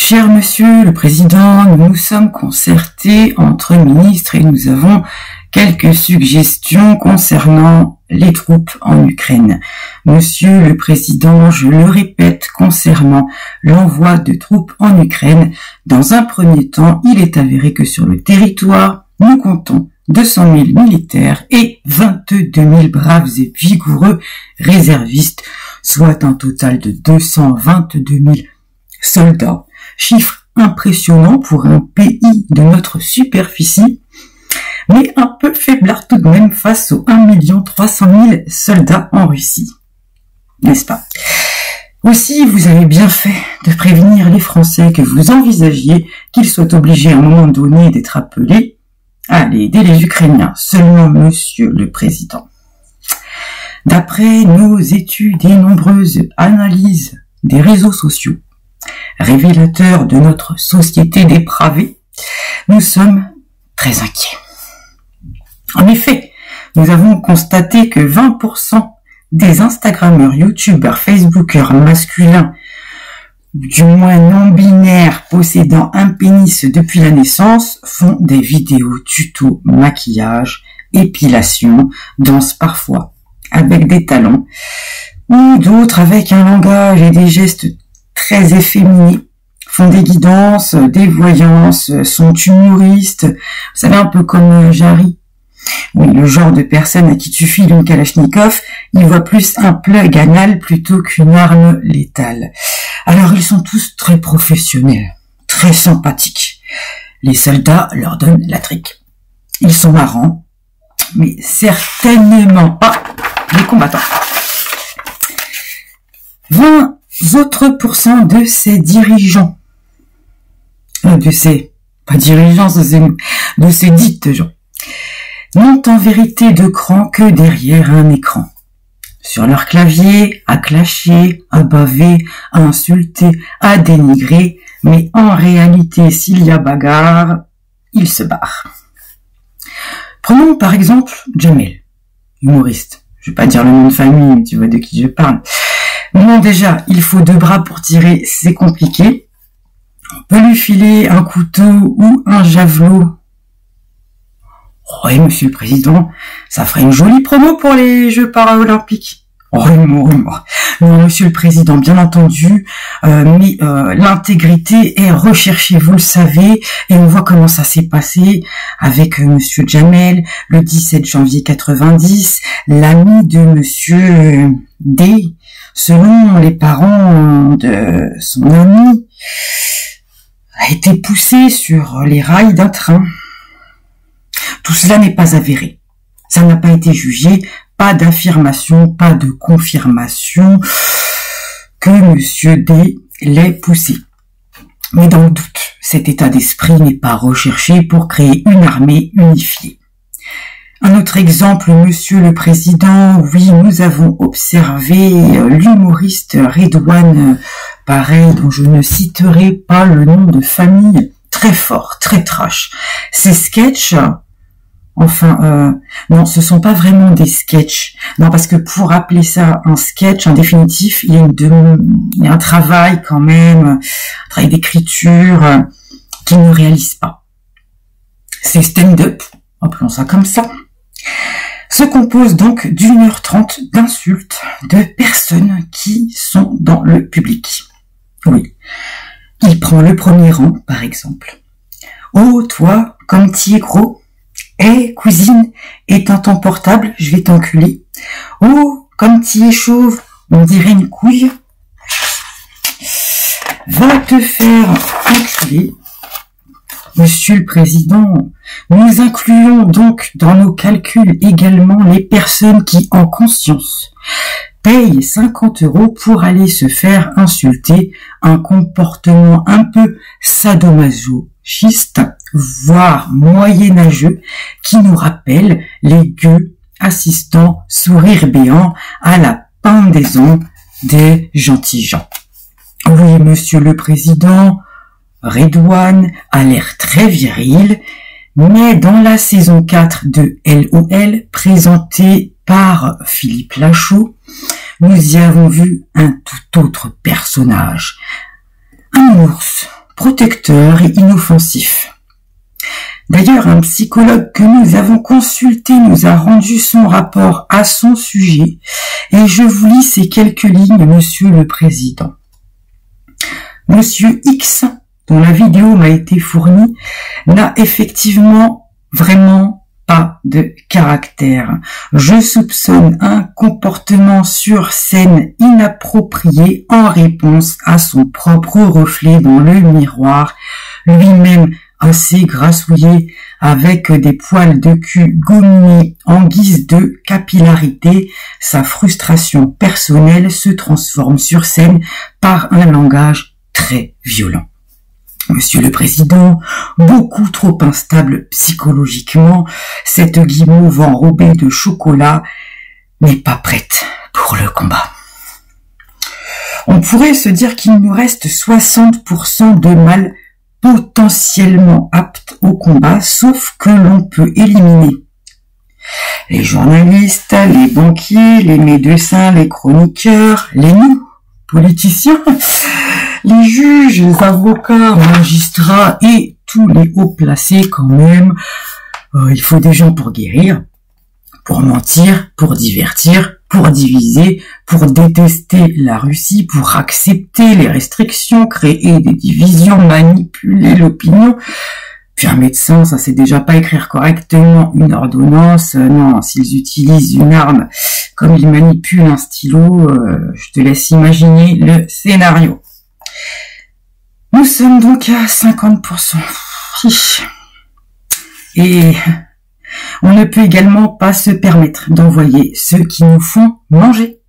Cher Monsieur le Président, nous nous sommes concertés entre ministres et nous avons quelques suggestions concernant les troupes en Ukraine. Monsieur le Président, je le répète, concernant l'envoi de troupes en Ukraine, dans un premier temps, il est avéré que sur le territoire, nous comptons 200 000 militaires et 22 000 braves et vigoureux réservistes, soit un total de 222 000 soldats. Chiffre impressionnant pour un pays de notre superficie, mais un peu faiblard tout de même face aux 1 300 000 soldats en Russie. N'est-ce pas? Aussi, vous avez bien fait de prévenir les Français que vous envisagiez qu'ils soient obligés à un moment donné d'être appelés à aller aider les Ukrainiens. Seulement, Monsieur le Président, d'après nos études et nombreuses analyses des réseaux sociaux, révélateurs de notre société dépravée, nous sommes très inquiets. En effet, nous avons constaté que 20% des Instagrammeurs, YouTubeurs, Facebookers masculins, du moins non-binaires, possédant un pénis depuis la naissance, font des vidéos tuto maquillage, épilation, dansent parfois avec des talons, ou d'autres avec un langage et des gestes très efféminés, font des guidances, des voyances, sont humoristes, vous savez, un peu comme Jarry. Oui, le genre de personne à qui tu files une Kalachnikov, il voit plus un plug anal plutôt qu'une arme létale. Alors ils sont tous très professionnels, très sympathiques. Les soldats leur donnent la trique. Ils sont marrants, mais certainement pas les combattants. 20 autres % de ces dirigeants, de ces dites gens, n'ont en vérité de cran que derrière un écran. Sur leur clavier, à clasher, à baver, à insulter, à dénigrer, mais en réalité, s'il y a bagarre, ils se barrent. Prenons par exemple Jamel, humoriste. Je vais pas dire le nom de famille, mais tu vois de qui je parle. Non, déjà, il faut 2 bras pour tirer, c'est compliqué. On peut lui filer un couteau ou un javelot. Oui, Monsieur le Président, ça ferait une jolie promo pour les Jeux paralympiques. Non, Monsieur le Président, bien entendu, mais l'intégrité est recherchée, vous le savez, et on voit comment ça s'est passé avec Monsieur Jamel, le 17 janvier 90, l'ami de Monsieur D, selon les parents de son ami, a été poussé sur les rails d'un train. Tout cela n'est pas avéré. Ça n'a pas été jugé, pas d'affirmation, pas de confirmation que Monsieur D l'ait poussé. Mais dans le doute, cet état d'esprit n'est pas recherché pour créer une armée unifiée. Un autre exemple, Monsieur le Président, oui, nous avons observé l'humoriste Redouane, pareil, dont je ne citerai pas le nom de famille, très fort, très trash. Ces sketchs, non, ce sont pas vraiment des sketchs. Non, parce que pour appeler ça un sketch, en définitif, il y a un travail quand même, un travail d'écriture qu'il ne réalise pas. C'est stand-up, appelons ça comme ça, se compose donc d'1h30 d'insultes de personnes qui sont dans le public. Oui. Il prend le premier rang, par exemple. Oh, toi, comme t'y es gros. Eh, cousine, éteins ton portable, je vais t'enculer. Oh, comme t'y es chauve, on dirait une couille. Va te faire enculer. Monsieur le Président, nous incluons donc dans nos calculs également les personnes qui, en conscience, payent 50 € pour aller se faire insulter, un comportement un peu sadomasochiste, voire moyenâgeux, qui nous rappelle les gueux assistant sourire béant à la pendaison des gentils gens. Oui, Monsieur le Président, Redouane a l'air très viril, mais dans la saison 4 de LOL, présentée par Philippe Lachaud, nous y avons vu un tout autre personnage. Un ours protecteur et inoffensif. D'ailleurs, un psychologue que nous avons consulté nous a rendu son rapport à son sujet et je vous lis ces quelques lignes, Monsieur le Président. Monsieur X, dont la vidéo m'a été fournie, n'a effectivement vraiment pas de caractère. Je soupçonne un comportement sur scène inapproprié en réponse à son propre reflet dans le miroir, lui-même assez grassouillé avec des poils de cul gominés en guise de capillarité. Sa frustration personnelle se transforme sur scène par un langage très violent. Monsieur le Président, beaucoup trop instable psychologiquement, cette guimauve enrobée de chocolat n'est pas prête pour le combat. On pourrait se dire qu'il nous reste 60% de mâles potentiellement aptes au combat, sauf que l'on peut éliminer les journalistes, les banquiers, les médecins, les chroniqueurs, les nous, politiciens, les juges, les avocats, magistrats et tous les hauts placés quand même. Il faut des gens pour guérir, pour mentir, pour divertir, pour diviser, pour détester la Russie, pour accepter les restrictions, créer des divisions, manipuler l'opinion. Puis un médecin, ça sait déjà pas écrire correctement une ordonnance. Non, s'ils utilisent une arme comme ils manipulent un stylo, je te laisse imaginer le scénario. Nous sommes donc à 50%. Et on ne peut également pas se permettre d'envoyer ceux qui nous font manger.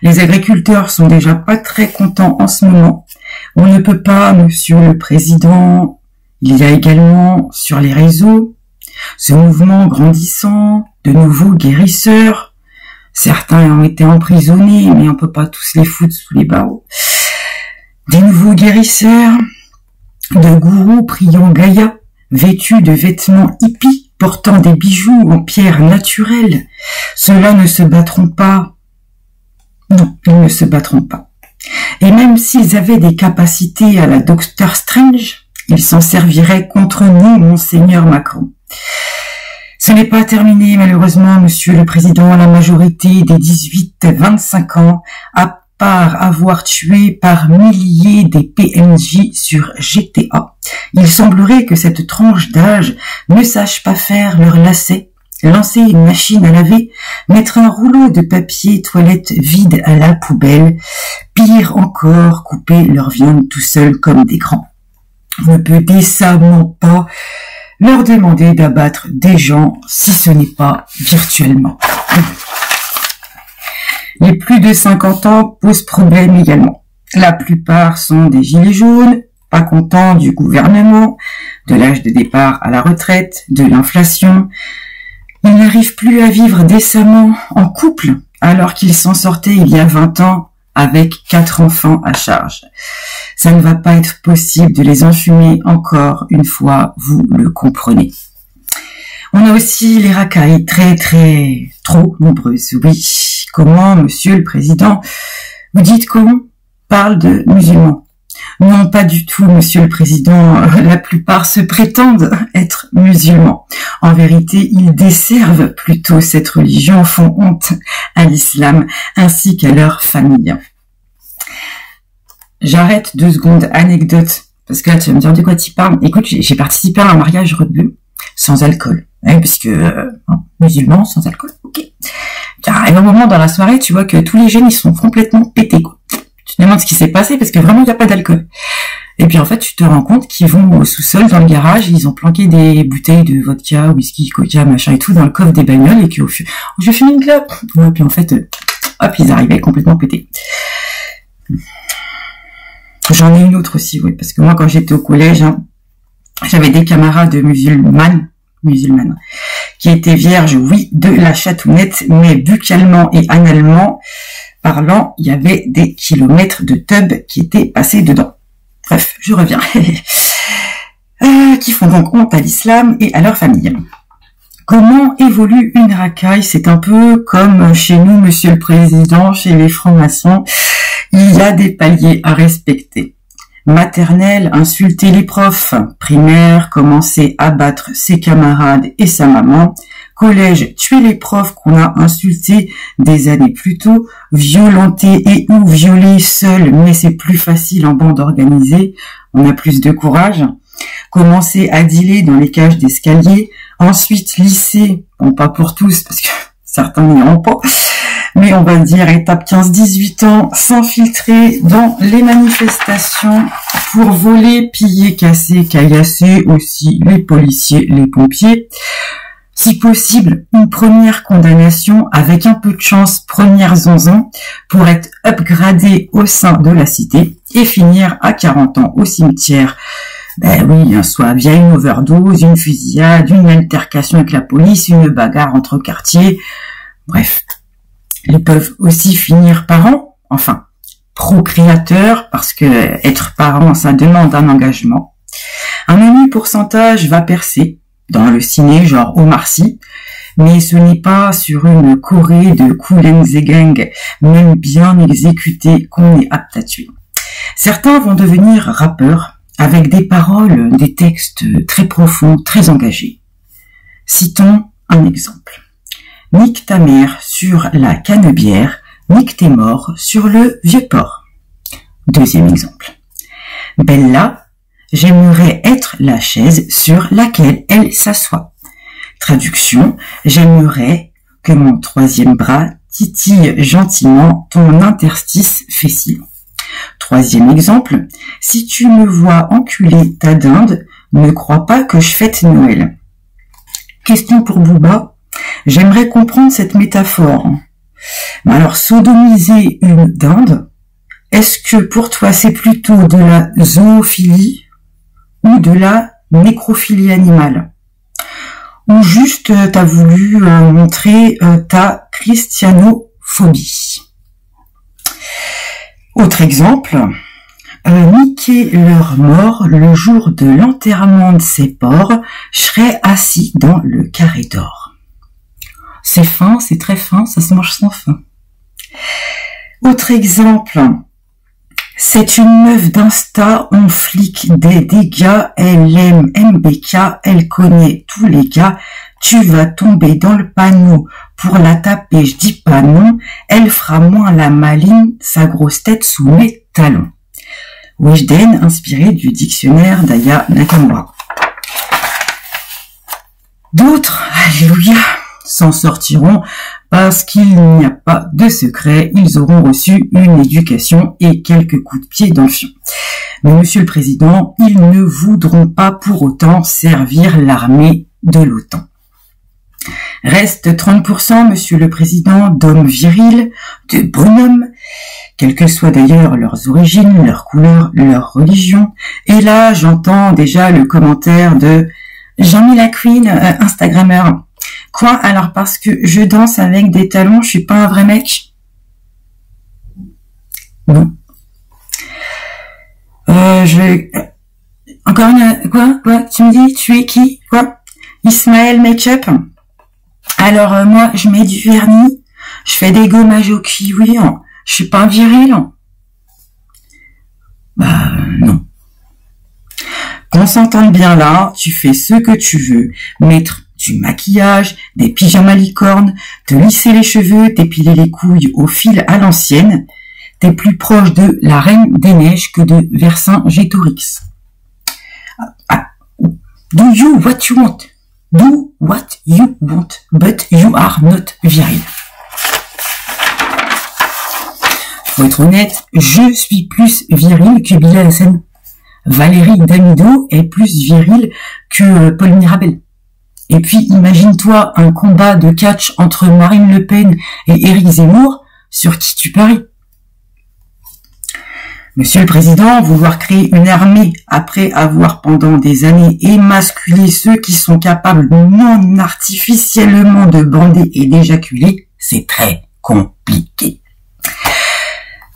Les agriculteurs sont déjà pas très contents en ce moment. On ne peut pas, Monsieur le Président. Il y a également sur les réseaux ce mouvement grandissant de nouveaux guérisseurs. Certains ont été emprisonnés, mais on peut pas tous les foutre sous les barreaux. Des nouveaux guérisseurs, de gourous priant Gaïa, vêtus de vêtements hippies, portant des bijoux en pierre naturelle. Ceux-là ne se battront pas. Non, ils ne se battront pas. Et même s'ils avaient des capacités à la Doctor Strange, ils s'en serviraient contre nous, Monseigneur Macron. Ce n'est pas terminé, malheureusement, Monsieur le Président. La majorité des 18-25 ans, à part avoir tué par milliers des PNJ sur GTA, il semblerait que cette tranche d'âge ne sache pas faire leur lacet, lancer une machine à laver, mettre un rouleau de papier toilette vide à la poubelle, pire encore, couper leur viande tout seul comme des grands. On ne peut décemment pas leur demander d'abattre des gens si ce n'est pas virtuellement. Les plus de 50 ans posent problème également. La plupart sont des gilets jaunes, pas contents du gouvernement, de l'âge de départ à la retraite, de l'inflation. Ils n'arrivent plus à vivre décemment en couple, alors qu'ils s'en sortaient il y a 20 ans avec 4 enfants à charge. Ça ne va pas être possible de les enfumer encore une fois, vous le comprenez. On a aussi les racailles trop nombreuses. Oui, comment, Monsieur le Président, vous dites qu'on parle de musulmans? Non, pas du tout, Monsieur le Président. La plupart se prétendent être musulmans. En vérité, ils desservent plutôt cette religion, font honte à l'islam ainsi qu'à leur famille. J'arrête 2 secondes, anecdote, parce que là tu vas me dire de quoi tu parles. Écoute, j'ai participé à un mariage rebeu sans alcool, parce que musulman sans alcool, ok. Arrive un moment dans la soirée, tu vois que tous les jeunes ils sont complètement pétés, quoi. Tu te demandes ce qui s'est passé parce que vraiment il n'y a pas d'alcool. Et puis en fait tu te rends compte qu'ils vont au sous-sol dans le garage, ils ont planqué des bouteilles de vodka, whisky, coca, machin et tout dans le coffre des bagnoles et que je fume une clope. Ouais, puis en fait, hop, ils arrivaient complètement pétés. J'en ai une autre aussi, oui, parce que moi, quand j'étais au collège, j'avais des camarades musulmanes, qui étaient vierges, oui, de la chatounette, mais buccalement et analement parlant, il y avait des kilomètres de tub qui étaient passés dedans. Bref, je reviens. Qui font donc honte à l'islam et à leur famille. Comment évolue une racaille? C'est un peu comme chez nous, Monsieur le Président, chez les francs-maçons. Il y a des paliers à respecter. Maternelle, insulter les profs. Primaire, commencer à battre ses camarades et sa maman. Collège, tuer les profs qu'on a insultés des années plus tôt. Violenter et ou violer seul, mais c'est plus facile en bande organisée. On a plus de courage. Commencer à dealer dans les cages d'escalier. Ensuite, lycée. Bon, pas pour tous, parce que certains n'iront pas. Mais on va dire étape 15-18 ans, s'infiltrer dans les manifestations pour voler, piller, casser, caillasser aussi les policiers, les pompiers. Si possible, une première condamnation avec un peu de chance, première zonzon, pour être upgradé au sein de la cité et finir à 40 ans au cimetière. Ben oui, soit via une overdose, une fusillade, une altercation avec la police, une bagarre entre quartiers, bref. Ils peuvent aussi finir parents, enfin, procréateurs, parce que être parent, ça demande un engagement. Un menu pourcentage va percer, dans le ciné, genre Omar Sy, mais ce n'est pas sur une choré de Kool and the Gang, même bien exécutée, qu'on est apte à tuer. Certains vont devenir rappeurs, avec des paroles, des textes très profonds, très engagés. Citons un exemple. Nique ta mère sur la canebière, nique tes morts sur le vieux port. Deuxième exemple. Bella, j'aimerais être la chaise sur laquelle elle s'assoit. Traduction, j'aimerais que mon troisième bras titille gentiment ton interstice fessier. Troisième exemple, si tu me vois enculer ta dinde, ne crois pas que je fête Noël. Question pour Booba. J'aimerais comprendre cette métaphore. Alors, sodomiser une dinde, est-ce que pour toi c'est plutôt de la zoophilie ou de la nécrophilie animale? Ou juste t'as voulu montrer ta christianophobie? Autre exemple, niquer leur mort le jour de l'enterrement de ces porcs, je serais assis dans le carré d'or. C'est fin, c'est très fin, ça se mange sans fin. Autre exemple, c'est une meuf d'Insta, on flic des dégâts, elle aime MBK, elle connaît tous les gars, tu vas tomber dans le panneau pour la taper, je dis pas non, elle fera moins la maline, sa grosse tête sous mes talons. Weshden, inspiré du dictionnaire d'Aya Nakamura. D'autres, alléluia, s'en sortiront parce qu'il n'y a pas de secret, ils auront reçu une éducation et quelques coups de pied dans le fion. Mais Monsieur le Président, ils ne voudront pas pour autant servir l'armée de l'OTAN. Reste 30%, Monsieur le Président, d'hommes virils, de bonhommes, quelles que soient d'ailleurs leurs origines, leur couleur, leur religion. Et là, j'entends déjà le commentaire de Jean-Mila Queen, Instagrammeur. Quoi? Alors parce que je danse avec des talons, je suis pas un vrai mec? Non. Encore une... Quoi? Tu me dis? Tu es qui? Quoi? Ismaël Makeup? Alors moi, je mets du vernis, je fais des gommages au kiwi, je suis pas un viril. Bah non. Qu'on s'entende bien là, tu fais ce que tu veux, mettre du maquillage, des pyjamas licornes, te lisser les cheveux, t'épiler les couilles au fil à l'ancienne, t'es plus proche de la Reine des Neiges que de Vercingétorix. Do you what you want? Do what you want, but you are not viril. Faut être honnête, je suis plus viril que Bilal Hassan. Valérie Damido est plus viril que Paul Mirabel. Et puis, imagine-toi un combat de catch entre Marine Le Pen et Éric Zemmour, sur qui tu paries? Monsieur le Président, vouloir créer une armée après avoir pendant des années émasculé ceux qui sont capables non artificiellement de bander et d'éjaculer, c'est très compliqué.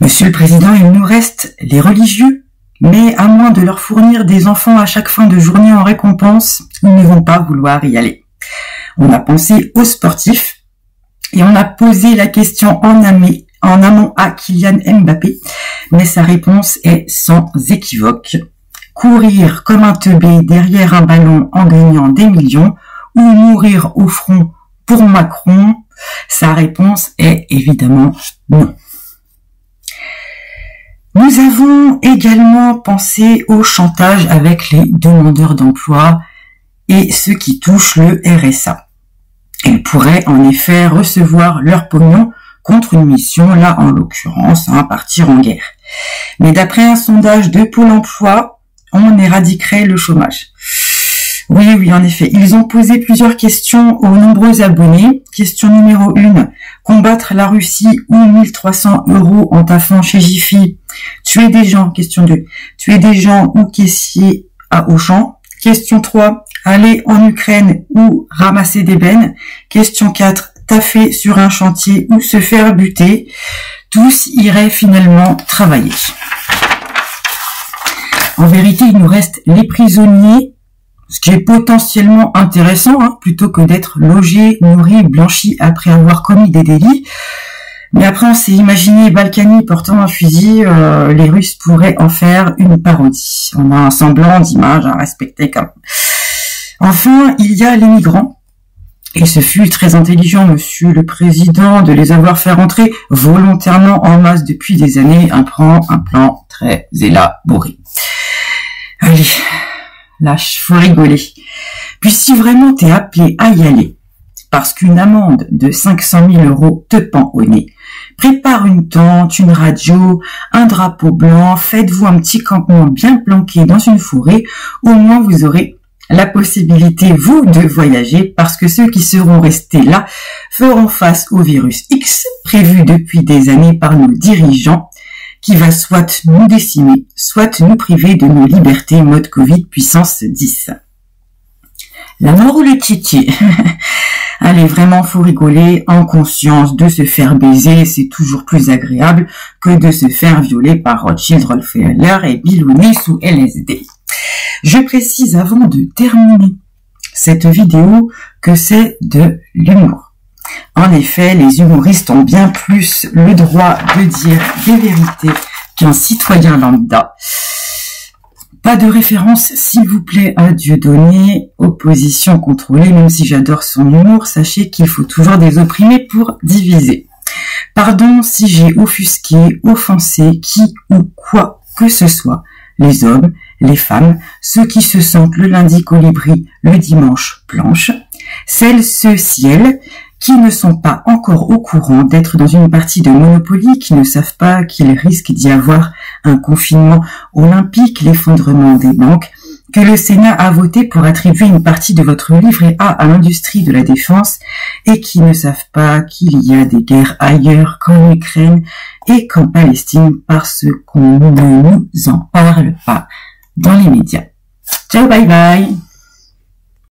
Monsieur le Président, il nous reste les religieux, mais à moins de leur fournir des enfants à chaque fin de journée en récompense, ils ne vont pas vouloir y aller. On a pensé aux sportifs et on a posé la question en en amont à Kylian Mbappé, mais sa réponse est sans équivoque. Courir comme un teubé derrière un ballon en gagnant des millions ou mourir au front pour Macron, sa réponse est évidemment non. Nous avons également pensé au chantage avec les demandeurs d'emploi et ceux qui touchent le RSA. Ils pourraient en effet recevoir leur pognon contre une mission, là en l'occurrence, partir en guerre. Mais d'après un sondage de Pôle emploi, on éradiquerait le chômage. Oui, en effet. Ils ont posé plusieurs questions aux nombreux abonnés. Question numéro 1, combattre la Russie ou 1300 € en taffant chez Jiffy. Tuer des gens. Question 2, tuer des gens ou caissier à Auchan. Question 3, aller en Ukraine ou ramasser des bennes. Question 4, taffer sur un chantier ou se faire buter. Tous iraient finalement travailler. En vérité, il nous reste les prisonniers, ce qui est potentiellement intéressant, plutôt que d'être logés, nourris, blanchis après avoir commis des délits. Mais après, on s'est imaginé Balkany portant un fusil, les Russes pourraient en faire une parodie. On a un semblant d'image à respecter quand même. Enfin, il y a les migrants. Et ce fut très intelligent, monsieur le président, de les avoir fait rentrer volontairement en masse depuis des années, un plan très élaboré. Allez, lâche, faut rigoler. Puis si vraiment t'es appelé à y aller, parce qu'une amende de 500 000 € te pend au nez, prépare une tente, une radio, un drapeau blanc, faites-vous un petit campement bien planqué dans une forêt, au moins vous aurez la possibilité, vous, de voyager, parce que ceux qui seront restés là feront face au virus X, prévu depuis des années par nos dirigeants, qui va soit nous décimer, soit nous priver de nos libertés mode Covid puissance 10. La mort ou le titi? Allez, vraiment, faut rigoler en conscience. De se faire baiser, c'est toujours plus agréable que de se faire violer par Rothschild, Rockefeller et billonner sous LSD. Je précise avant de terminer cette vidéo que c'est de l'humour. En effet, les humoristes ont bien plus le droit de dire des vérités qu'un citoyen lambda. Pas de référence, s'il vous plaît, à Dieudonné, opposition contrôlée, même si j'adore son humour, sachez qu'il faut toujours des opprimés pour diviser. Pardon si j'ai offusqué, offensé qui ou quoi que ce soit, les hommes, les femmes, ceux qui se sentent le lundi colibri, le dimanche planche, celles, ceux, ciel, qui ne sont pas encore au courant d'être dans une partie de Monopoly, qui ne savent pas qu'il risque d'y avoir un confinement olympique, l'effondrement des banques, que le Sénat a voté pour attribuer une partie de votre livret A à l'industrie de la défense, et qui ne savent pas qu'il y a des guerres ailleurs qu'en Ukraine et qu'en Palestine parce qu'on ne nous en parle pas dans les médias. Ciao, bye bye!